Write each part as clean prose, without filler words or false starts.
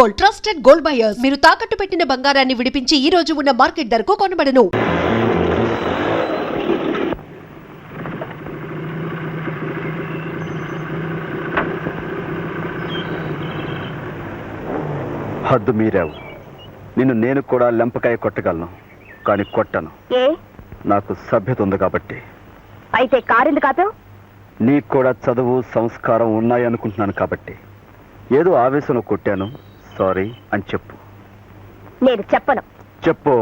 Gold, trusted gold buyers. మీరు తాకట్టు పెట్టిన బంగారాన్ని విడిపించి ఈ రోజు ఉన్న మార్కెట్ ధరకు కొనబడను. హద్దు మీరావు. నిన్ను నేను కూడా లెంపకాయ కొట్టగలను, కానీ కొట్టను. ఏ నాకు సభ్యత ఉంది కాబట్టి. అయితే కారింది కాదు. నీకు కూడా చదువు సంస్కారం ఉన్నాయనుకుంటున్నాను కాబట్టి ఏదో ఆవేశంలో కొట్టాను, సారీ అని చెప్పు. నేను చెప్పను. చెప్పు.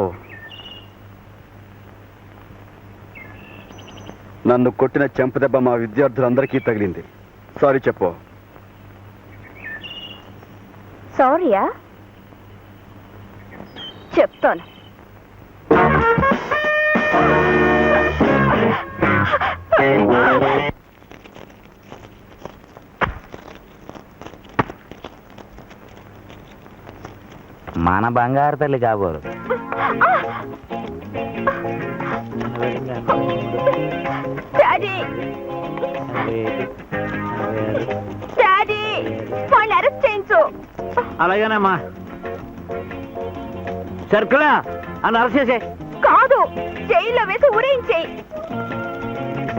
నన్ను కొట్టిన చెంపదెబ్బ మా విద్యార్థులందరికీ తగిలింది, సారీ చెప్పు. సారీయా? చెప్తాను. మన బంగారు తల్లి కాబోరు. డాడీ, డాడీ, వాడిని అరెస్ట్ చేయించు. అలాగేనమ్మా. సర్కులా అని అరెస్ట్ చేసే. కాదు, జైల్లో వేసి ఊరేయించేయి.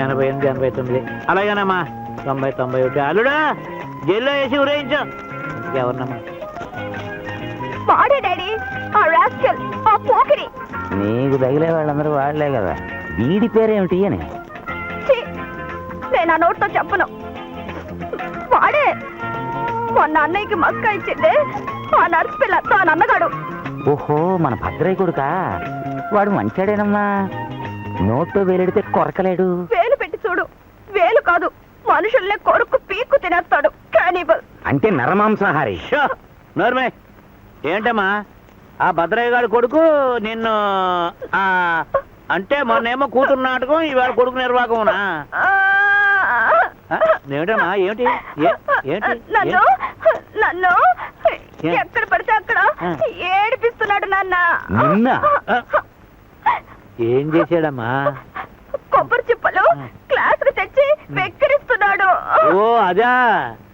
88, 89. అలాగేనమ్మా. 90, 91. అల్లుడా జైల్లో వేసి ఊరేయించు. ఎవరినమ్మా? వాడే డాడీ, ఆ రాస్కల్, ఆ పోకిరి. నీకు తగిలే వాళ్ళందరూ వాడలే కదా. వీడి పేరేమిటి అని? నేను ఆ నోట్తో చెప్పను. వాడే మొన్న అన్నయ్యకి మస్కా ఇచ్చిందే ఆ నర్సు పిల్ల, తాను అన్నగాడు. ఓహో, మన భద్రయ్య కొడుకా? వాడు మంచాడేనమ్మా. నోట్లో వేలెడితే కొరకలేడు. వేలు పెట్టి చూడు, వేలు కాదు, మనుషుల్నే కొరుకు పీక్కు తినేస్తాడు. కానిబల్ అంటే నరమాంసాహారి. నోర్మే. ఏంటమ్మా ఆ భద్రయ్య గారి కొడుకు నిన్ను అంటే మొన్నేమో కూతురు నాటకం, ఇవాళ కొడుకు నిర్వాహకమునా? ఏమిటమ్మా? ఏమిటి ఏంటి? నన్ను నన్ను ఎక్కడ పడితే అక్కడ ఏడిపిస్తున్నాడు నాన్న. నిన్న ఏం చేశాడమ్మా? కొబ్బరి చిప్పలు క్లాస్ కు తెచ్చి వెక్కిరిస్తున్నాడు. ఓ అదా,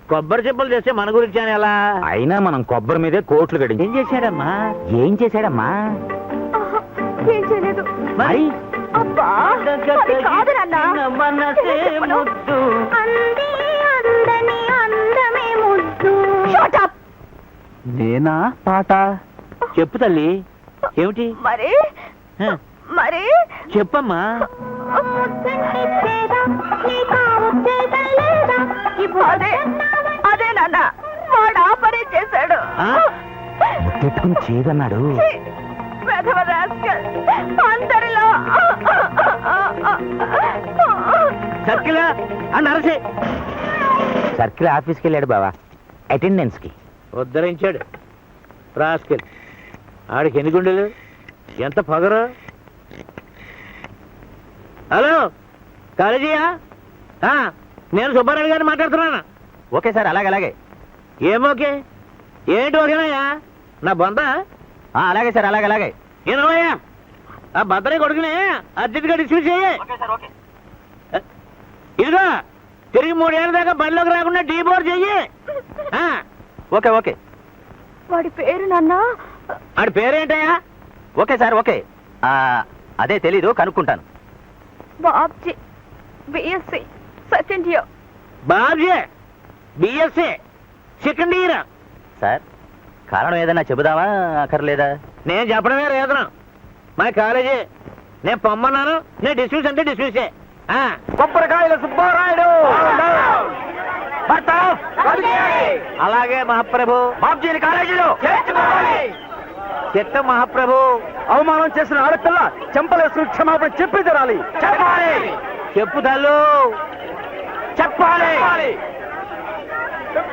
కొబ్బరి చిప్పలు చేస్తే మన గురించి అని ఎలా? అయినా మనం కొబ్బరి మీదే కోట్లు కడి. ఏం చేశాడమ్మా? ఏం చేశాడమ్మా? ఏం చేయలేదు. మరి అబ్బా, అది కాదు నాన్న. Shut up. నేనా పాట? చెప్పు తల్లి, ఏమిటి? మరి మరి చెప్పమ్మా. అదే నాన్న, వాడు ఆ పని చేశాడు. ముట్టెట్టుకుని చేయదన్నాడు. అందరిలో సర్కిల్ ఆఫీస్కి వెళ్ళాడు బావా, అటెండెన్స్ కి. ఉద్ధరించాడు రాస్కెల్. ఆడికి ఎన్ని గుండెలు, ఎంత పగరు. హలో, కాలేజీయా? నేను సుబ్బారెడ్డి గారిని మాట్లాడుతున్నాను. ఓకే సార్, అలాగే. ఏమోకే? ఏంటి ఓకేనయ్యా? నా బొంద. అలాగే సార్, అలాగే. ఏనోయ్యా, ఆ భద్రయ్య కొడుకుని అర్జెంట్గా డిస్మిస్ చేయి. ఇదిగో తిరిగి 3 ఏళ్ళ దాకా బండిలోకి రాకుండా డీబోర్ చెయ్యి. ఓకే. వాడి పేరు నాన్న? ఆడి పేరేంటయ్యా? Okay sir, okay. అదే తెలీదు, కనుక్కుంటాను. Babji, BSc second year. Babji, BSc second year. Sir, కారణం ఏదైనా చెబుదామా అక్కర్లేదా? నేను చెప్పడమే రేదనం. మా కాలేజీ నేను పొమ్మన్నాను, నేను డిస్మిస్ అంటే డిస్మిసే. కొబ్బరికాయల సుబ్బారాయుడు. అలాగే మహాప్రభు. బాబ్జీని కాలేజీలో చెత్త మహాప్రభు. అవమానం చేసిన ఆడపిల్ల చెంపలేసుకుని క్షమాపణ చెప్పి తీరాలి. చెప్పు తల్లు, చెప్పాలి.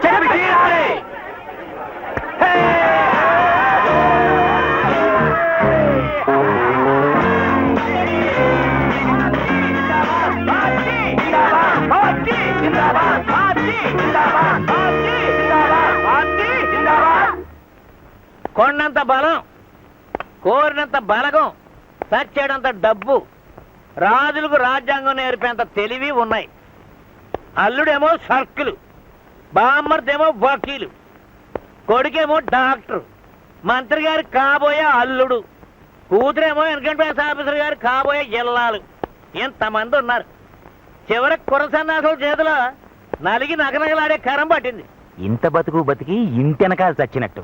చెప్పి తీరాలి. కొండంత బలం, కోరినంత బలగం, సచ్చేడంత డబ్బు, రాజులకు రాజ్యాంగం నేర్పేంత తెలివి ఉన్నాయి. అల్లుడేమో సర్కిలు, బామ్మర్దేమో వకీలు. కొడుకేమో డాక్టర్, మంత్రి గారు కాబోయే అల్లుడు, కూతురేమో ఇన్కమ్ ట్యాక్స్ ఆఫీసర్ గారు కాబోయే జిల్లాలు. ఎంతమంది ఉన్నారు. చివరికి కురసన్నాసుల చేతిలో నలిగి నగనగలాడే కరం పట్టింది. ఇంత బతుకు బతికి ఇంటెనకాల చచ్చినట్టు.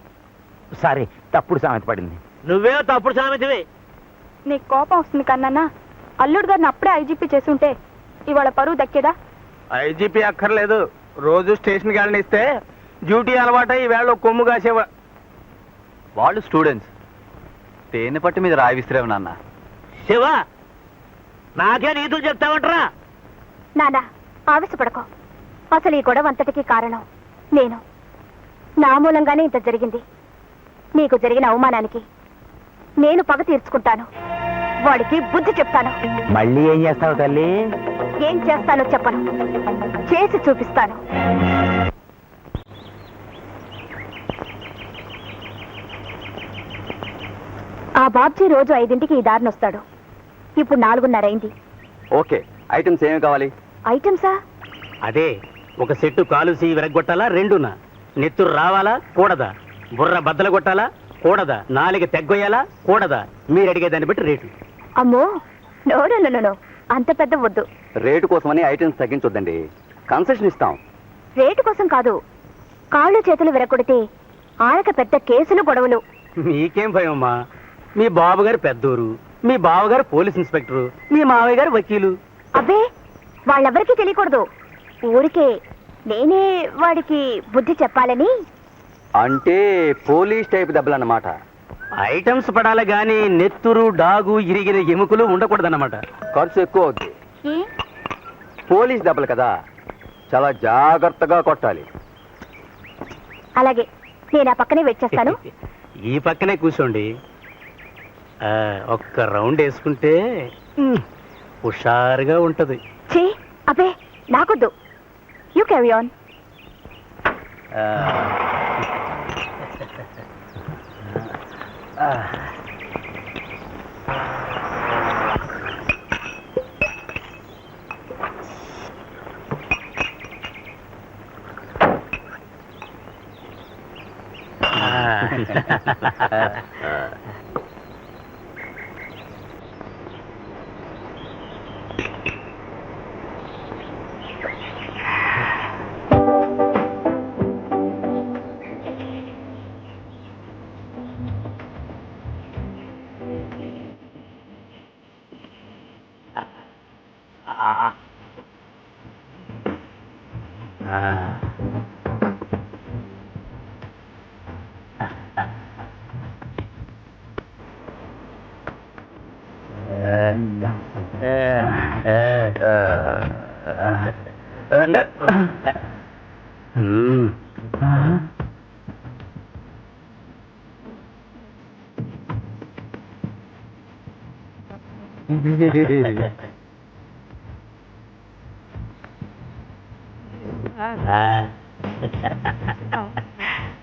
సారీ, తప్పుడు సామెత పడింది. నువ్వే తప్పుడు సామెతవి. నీకు కోపం వస్తుంది కన్నా అల్లుడు గారిని అప్పుడే ఐజీపీ చేసి ఉంటే ఇవాళ పరువు దక్కేదా? ఐజీపీ అక్కర్లేదు. రోజు స్టేషన్కి వెళ్ళని ఇస్తే డ్యూటీ అలవాట ఈవేళ కొమ్ము కాసేవా. వాళ్ళు స్టూడెంట్స్, తేనె పట్టు మీద రాయి విసిరేవు నాన్న. శివ, నాకే నీతులు చెప్తావంటరా? నానా ఆవేశపడకో. అసలు ఈ గొడవ అంతటికీ కారణం నేను. నా మూలంగానే ఇంత జరిగింది. నీకు జరిగిన అవమానానికి నేను పగ తీర్చుకుంటాను. వాడికి బుద్ధి చెప్తాను. మళ్ళీ ఏం చేస్తావు తల్లి? ఏం చేస్తానో చెప్పను, చేసి చూపిస్తాను. ఆ బాబ్జీ రోజు 5ంటికి ఈ దారిని వస్తాడు. ఇప్పుడు 4:30 అయింది. ఓకే, ఐటమ్స్ ఏమి కావాలి? ఐటమ్సా? అదే, ఒక సెట్టు కాలుసి విరగొట్టాలా, రెండునా? నెత్తురు రావాలా, కూడదా? బుర్ర బద్దలు కొట్టాలా, కూడదా? నాలుగు తెగ్గొయ్యాలా, కూడదా? మీరు అడిగే దాన్ని బట్టి రేటు. అమ్మో, నో నో నో నో, అంత పెద్ద వద్దు. రేటు కోసమని ఐటమ్స్ తగ్గించొద్దండి, కన్సెషన్ ఇస్తాం. రేటు కోసం కాదు, కాళ్ళు చేతులు విరగొడితే ఆయనక పెద్ద కేసులు గొడవలు. మీకేం భయం అమ్మా? మీ బాబుగారు పెద్దూరు, మీ బావగారు పోలీస్ ఇన్స్పెక్టరు, మీ మావయ్య గారు వకీలు. అబ్బే, వాళ్ళెవరికీ తెలియకూడదు. ఊరికే నేనే వాడికి బుద్ధి చెప్పాలని. అంటే పోలీస్ టైప్ దెబ్బలన్నమాట. ఐటమ్స్ పడాలి గాని నెత్తురు, డాగు, ఇరిగిన ఎముకలు ఉండకూడదన్నమాట. ఖర్చు ఎక్కువ అవుద్ది. పోలీస్ దెబ్బలు కదా, చాలా జాగ్రత్తగా కొట్టాలి. అలాగే, నేను ఆ పక్కనే వెయిట్ చేస్తాను. ఈ పక్కనే కూర్చోండి. ఒక్క రౌండ్ వేసుకుంటే హుషారుగా ఉంటది. ఛీ, అబ్బే, నాకొద్దు. You carry on.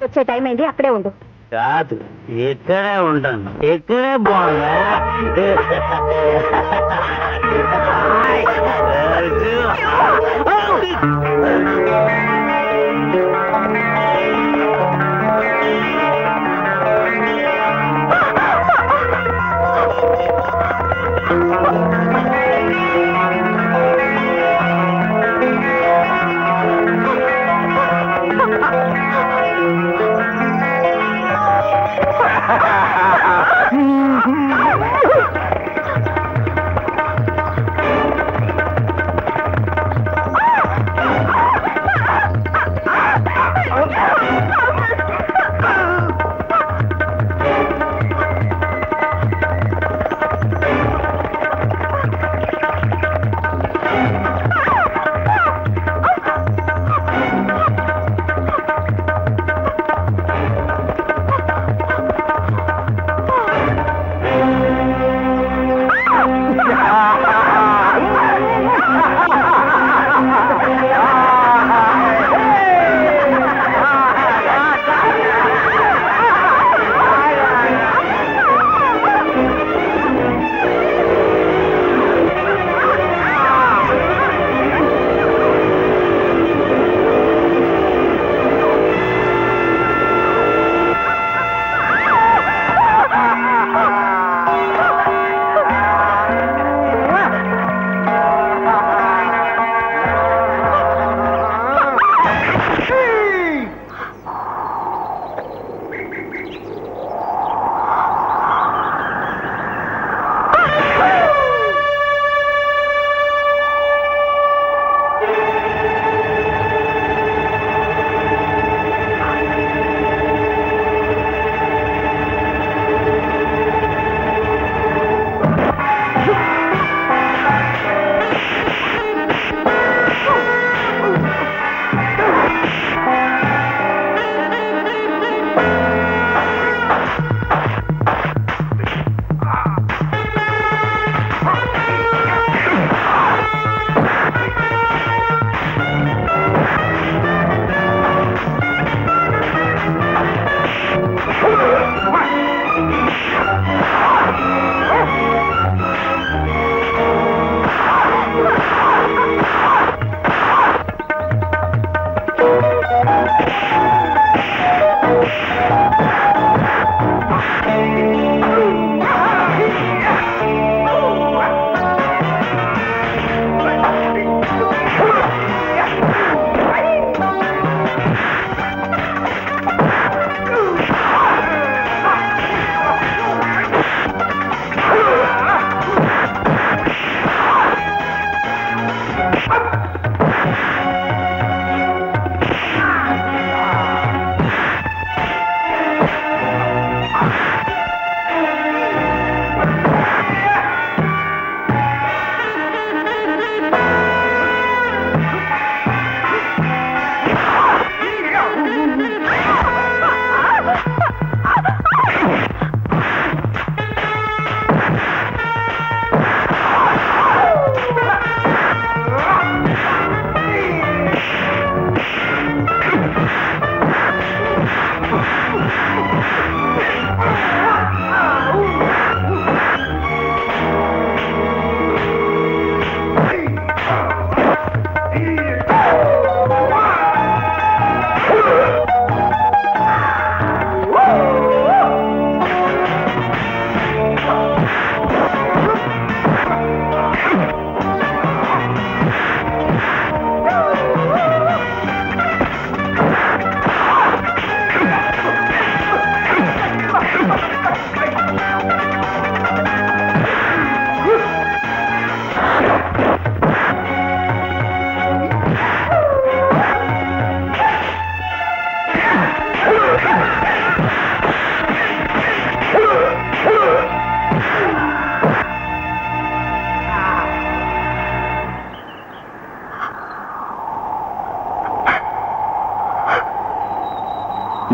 వచ్చే టైం అయింది, అక్కడే ఉండు. కాదు, ఇక్కడే ఉంటాను. ఇక్కడే బాగుందా?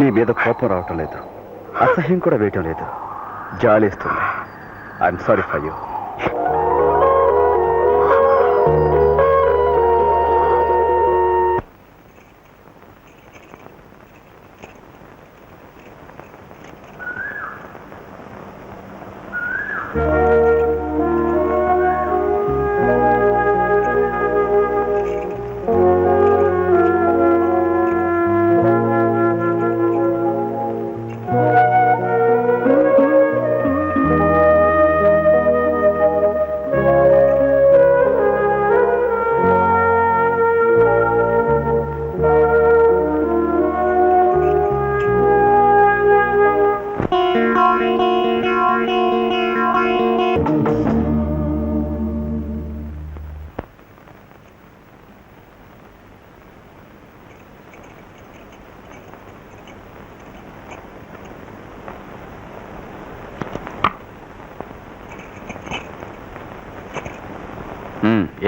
నీ మీద కోపం రావటం లేదు, అసహ్యం కూడా వేయటం లేదు, జాలేస్తుంది. I'm sorry for you.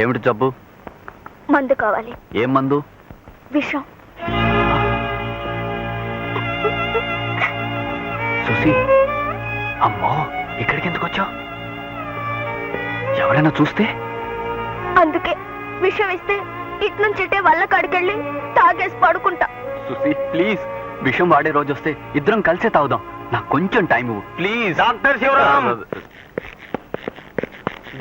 ఏమిటి జబ్బు? మందు కావాలి. ఏం మందు? విషం. సుసి, అమ్మో, ఇక్కడికి ఎందుకు వచ్చావు? ఎవరైనా చూస్తే? అందుకే విషం ఇస్తే ఇటు నుంచి వల్ల కాడికెళ్ళి తాగేసి పడుకుంటా. సుసి ప్లీజ్, విషం వాడే రోజు వస్తే ఇద్దరం కలిసే తాగుదాం. నాకు కొంచెం టైం ఇవ్వు please. Doctor Sivaram,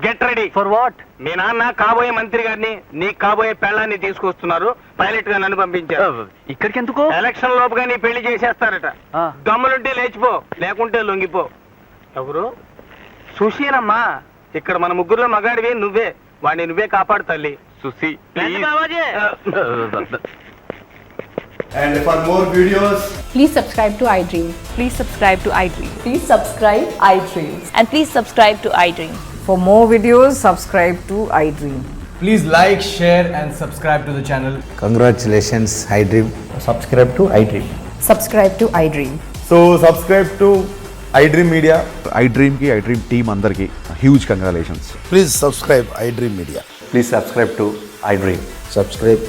get ready. For what? మీ నాన్న కాబోయే మంత్రి గారిని, నీ కాబోయే పెళ్ళాన్ని తీసుకొస్తున్నారు. పైలట్ గా నన్ను పంపించారు. ఇక్కడికి ఎందుకు? ఎలక్షన్ లోపుగా నీ పెళ్లి చేసేస్తారట. ఆ. దమ్ములుంటే లేచిపో, లేకుంటే లొంగిపో. ఎవరు? సుశీనమ్మా. ఇక్కడ మన ముగ్గురులో మగాడివి నువ్వే. వాడిని నువ్వే కాపాడు తల్లి. Susi And for more videos, Please subscribe to iDream. Please subscribe to iDream. Please subscribe iDream. And please subscribe to iDream. For more videos, subscribe to iDream. please like, share and subscribe to the channel. Congratulations, iDream. Subscribe to iDream. Subscribe to iDream. So subscribe to iDream Media. iDream ki iDream team andarki huge congratulations. Please subscribe iDream Media. Please subscribe to iDream. Subscribe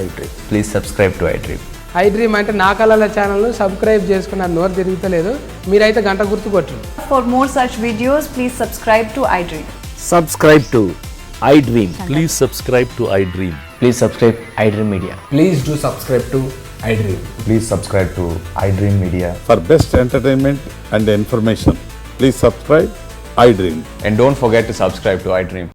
iDream. Please subscribe to iDream. iDream అంటే నా కళల ఛానల్ను subscribe చేసుకున్న నోరు తిరుగుతలేదు. మీరైతే గంట గుర్తు కొట్టండి. For more such videos, please subscribe to iDream. Subscribe to iDream. Please subscribe to iDream. Please subscribe iDream Media. Please do subscribe to iDream. Please subscribe to iDream Media. For best entertainment and information, please subscribe iDream. And don't forget to subscribe to iDream.